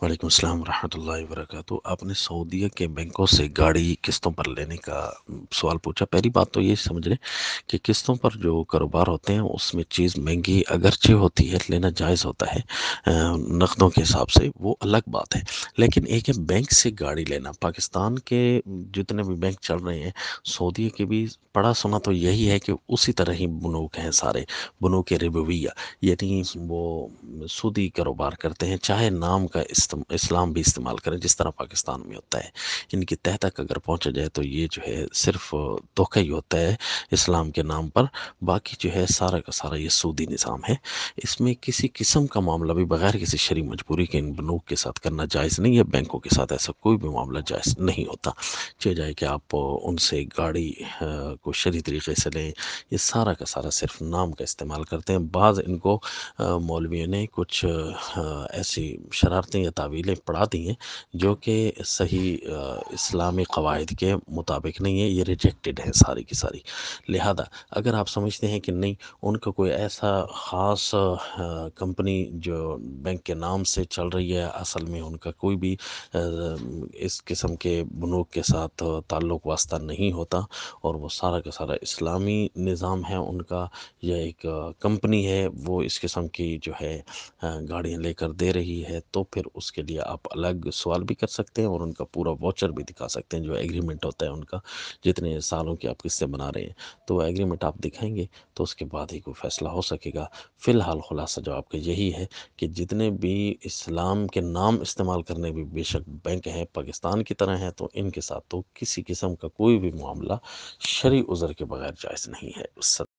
وعلیکم السلام ورحمۃ اللہ وبرکاتہ۔ آپ نے سعودیہ کے بینکوں سے گاڑی قسطوں پر لینے کا سوال پوچھا۔ پہلی بات تو یہ سمجھ لیں کہ قسطوں پر جو کاروبار ہوتے ہیں اس میں چیز مہنگی اگرچہ ہوتی ہے، لینا جائز ہوتا ہے نقدوں کے حساب سے، وہ الگ بات ہے۔ لیکن ایک ہے بینک سے گاڑی لینا۔ پاکستان کے جتنے بھی بینک چل رہے ہیں، سعودیہ کے بھی پڑھا سنا تو یہی ہے کہ اسی طرح ہی بنوک ہیں سارے، بنوک ربویہ، یعنی وہ سودی کاروبار کرتے ہیں، چاہے نام کا اسلام بھی استعمال کریں جس طرح پاکستان میں ہوتا ہے۔ ان کی تہ تک اگر پہنچا جائے تو یہ جو ہے صرف دھوکہ ہی ہوتا ہے اسلام کے نام پر، باقی جو ہے سارا کا سارا یہ سودی نظام ہے۔ اس میں کسی قسم کا معاملہ بھی بغیر کسی شرعی مجبوری کے ان بنوک کے ساتھ کرنا جائز نہیں ہے۔ بینکوں کے ساتھ ایسا کوئی بھی معاملہ جائز نہیں ہوتا، چاہے جائے کہ آپ ان سے گاڑی کو شرعی طریقے سے لیں، یہ سارا کا سارا صرف نام کا استعمال کرتے ہیں۔ بعض ان کو مولویوں نے کچھ ایسی شرارتیں یا تعویلیں پڑھا دی ہیں جو کہ صحیح اسلامی قواعد کے مطابق نہیں ہے، یہ ریجیکٹڈ ہیں ساری کی ساری۔ لہذا اگر آپ سمجھتے ہیں کہ نہیں، ان کا کوئی ایسا خاص کمپنی جو بینک کے نام سے چل رہی ہے، اصل میں ان کا کوئی بھی اس قسم کے بنوک کے ساتھ تعلق واسطہ نہیں ہوتا، اور وہ سارا کا سارا اسلامی نظام ہے ان کا، یا ایک کمپنی ہے وہ اس قسم کی جو ہے گاڑیاں لے کر دے رہی ہے، تو پھر اس کے لیے آپ الگ سوال بھی کر سکتے ہیں اور ان کا پورا واچر بھی دکھا سکتے ہیں، جو ایگریمنٹ ہوتا ہے ان کا، جتنے سالوں کی آپ قسطیں بنا رہے ہیں تو وہ ایگریمنٹ آپ دکھائیں گے تو اس کے بعد ہی کوئی فیصلہ ہو سکے گا۔ فی الحال خلاصہ جواب کا یہی ہے کہ جتنے بھی اسلام کے نام استعمال کرنے بھی بے شک بینک ہیں پاکستان کی طرح ہیں، تو ان کے ساتھ تو کسی قسم کا کوئی بھی معاملہ شرعی عذر کے بغیر جائز نہیں ہے۔